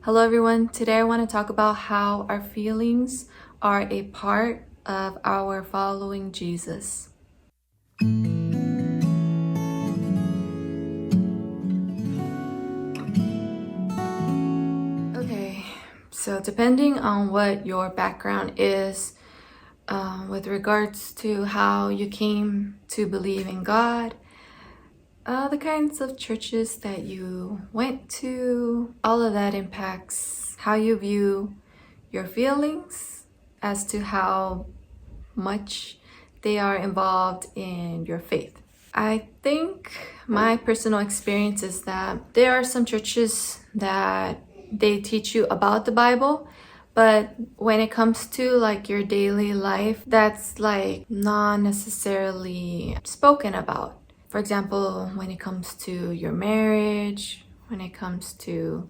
Hello everyone, today I want to talk about how our feelings are a part of our following Jesus. Okay, so depending on what your background is with regards to how you came to believe in God, the kinds of churches that you went to, all of that impacts how you view your feelings as to how much they are involved in your faith. I think my personal experience is that there are some churches that they teach you about the Bible, but when it comes to like your daily life, that's like not necessarily spoken about. For example, when it comes to your marriage, when it comes to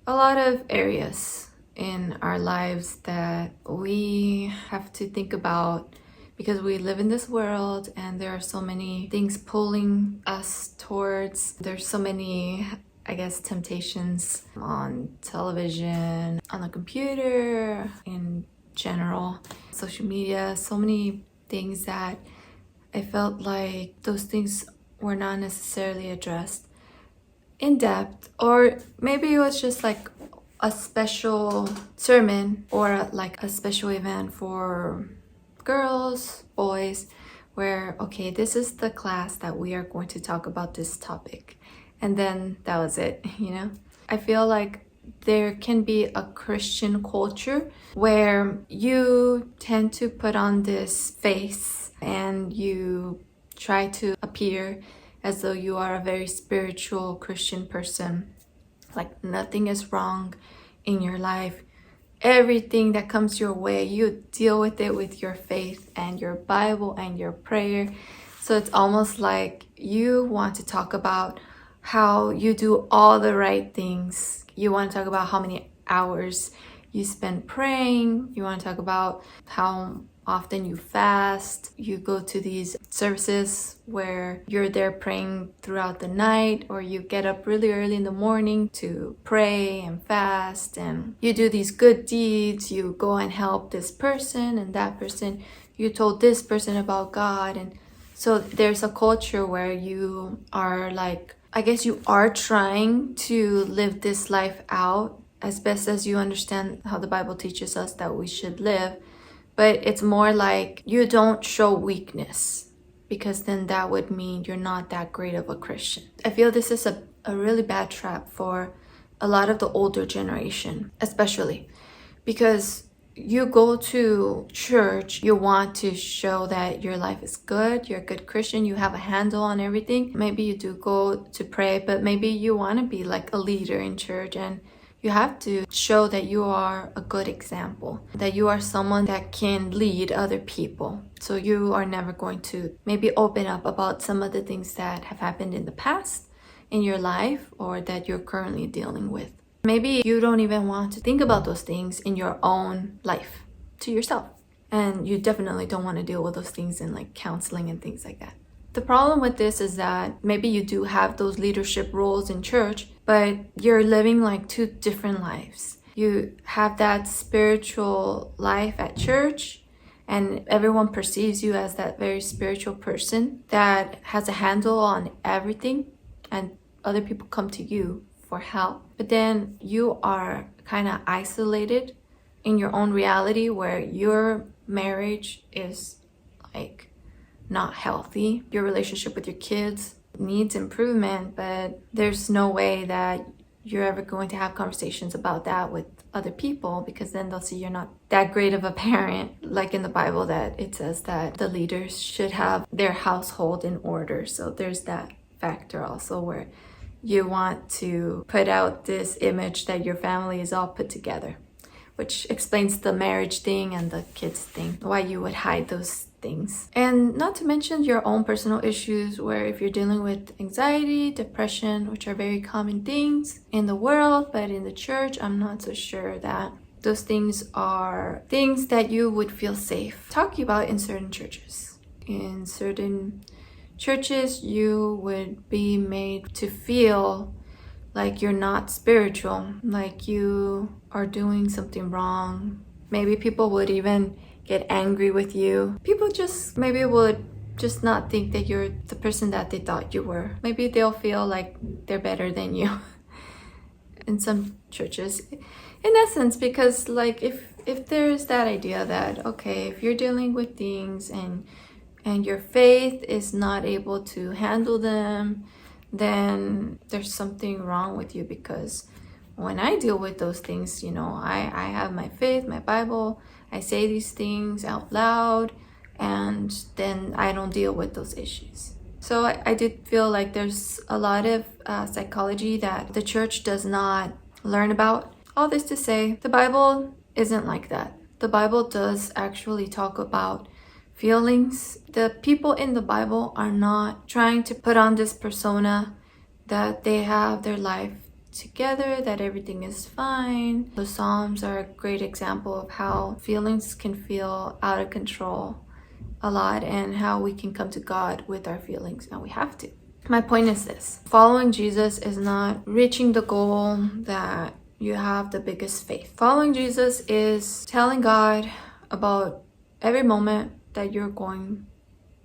a lot of areas in our lives that we have to think about because we live in this world and there are so many things pulling us towards. There's so many, I guess, temptations on television, on the computer, in general, social media, so many things that I felt like those things were not necessarily addressed in depth, or maybe it was just like a special sermon or like a special event for girls, boys, where okay, this is the class that we are going to talk about this topic, and then that was it. I feel like there can be a Christian culture where you tend to put on this face and you try to appear as though you are a very spiritual Christian person. Like nothing is wrong in your life. Everything that comes your way, you deal with it with your faith and your Bible and your prayer. So it's almost like you want to talk about how you do all the right things. You want to talk about how many hours you spend praying. You want to talk about how often you fast. You go to these services where you're there praying throughout the night, or you get up really early in the morning to pray and fast, and you do these good deeds. You go and help this person and that person. You told this person about God. And so there's a culture where you are like, I guess you are trying to live this life out as best as you understand how the Bible teaches us that we should live. But it's more like you don't show weakness, because then that would mean you're not that great of a Christian. I feel this is a really bad trap for a lot of the older generation, especially because you go to church, you want to show that your life is good, you're a good Christian, you have a handle on everything. Maybe you do go to pray, but maybe you want to be like a leader in church, and you have to show that you are a good example, that you are someone that can lead other people. So you are never going to maybe open up about some of the things that have happened in the past in your life or that you're currently dealing with. Maybe you don't even want to think about those things in your own life to yourself. And you definitely don't want to deal with those things in like counseling and things like that. The problem with this is that maybe you do have those leadership roles in church, but you're living like two different lives. You have that spiritual life at church, and everyone perceives you as that very spiritual person that has a handle on everything, and other people come to you for help. But then you are kind of isolated in your own reality where your marriage is like not healthy. Your relationship with your kids needs improvement, but there's no way that you're ever going to have conversations about that with other people, because then they'll see you're not that great of a parent. Like in the Bible, that it says that the leaders should have their household in order. So there's that factor also where you want to put out this image that your family is all put together, which explains the marriage thing and the kids thing, why you would hide those things. And not to mention your own personal issues, where if you're dealing with anxiety, depression, which are very common things in the world, but in the church, I'm not so sure that those things are things that you would feel safe talking about in certain churches. In certain churches, you would be made to feel like you're not spiritual, like you are doing something wrong. Maybe people would even get angry with you. People just maybe would just not think that you're the person that they thought you were. Maybe they'll feel like they're better than you in some churches, in essence, because like if there's that idea that, okay, if you're dealing with things and your faith is not able to handle them, then there's something wrong with you. Because when I deal with those things, you know, I have my faith, my Bible, I say these things out loud, and then I don't deal with those issues. So I did feel like there's a lot of psychology that the church does not learn about. All this to say, the Bible isn't like that. The Bible does actually talk about feelings. The people in the Bible are not trying to put on this persona that they have their life together, that everything is fine. The Psalms are a great example of how feelings can feel out of control a lot, and how we can come to God with our feelings, and we have to. My point is this: following Jesus is not reaching the goal that you have the biggest faith. Following Jesus is telling God about every moment that you're going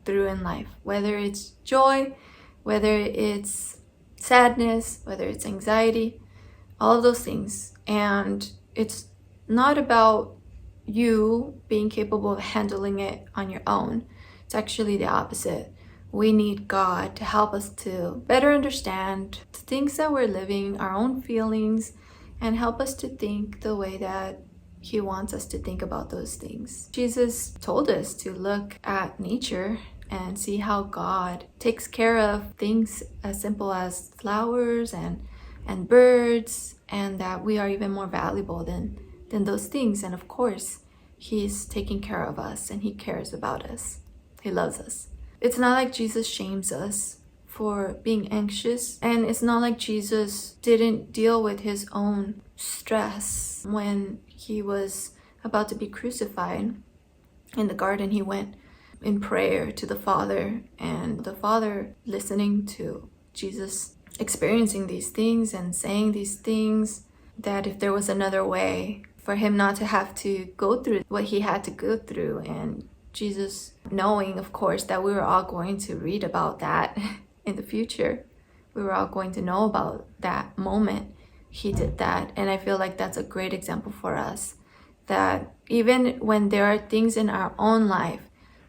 through in life, whether it's joy, whether it's sadness, whether it's anxiety, all of those things. And it's not about you being capable of handling it on your own. It's actually the opposite. We need God to help us to better understand the things that we're living, our own feelings, and help us to think the way that He wants us to think about those things. Jesus told us to look at nature and see how God takes care of things as simple as flowers and birds, and that we are even more valuable than those things. And of course, He's taking care of us, and He cares about us. He loves us. It's not like Jesus shames us for being anxious, and it's not like Jesus didn't deal with His own stress when He was about to be crucified. In the garden, He went in prayer to the Father, and the Father listening to Jesus experiencing these things and saying these things, that if there was another way for Him not to have to go through what He had to go through. And Jesus, knowing of course that we were all going to read about that in the future, we were all going to know about that moment, He did that. And I feel like that's a great example for us, that even when there are things in our own life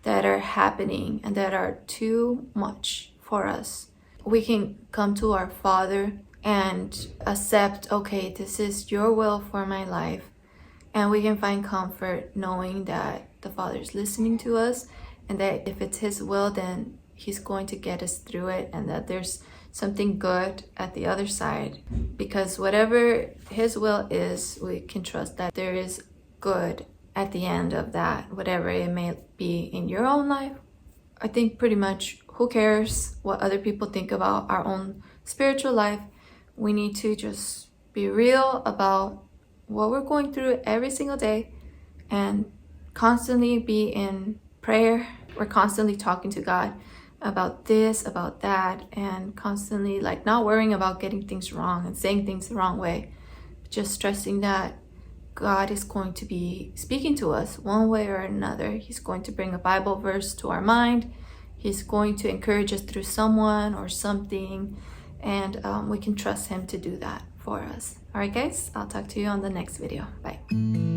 that are happening and that are too much for us, we can come to our Father and accept, okay, this is your will for my life. And we can find comfort knowing that the Father is listening to us, and that if it's His will, then He's going to get us through it, and that there's something good at the other side. Because whatever His will is, we can trust that there is good at the end of that, whatever it may be in your own life. I think pretty much, who cares what other people think about our own spiritual life? We need to just be real about what we're going through every single day, and constantly be in prayer. We're constantly talking to God about this, about that, and constantly like not worrying about getting things wrong and saying things the wrong way, just stressing that God is going to be speaking to us one way or another. He's going to bring a Bible verse to our mind. He's going to encourage us through someone or something, and we can trust Him to do that for us. All right, guys, I'll talk to you on the next video. Bye.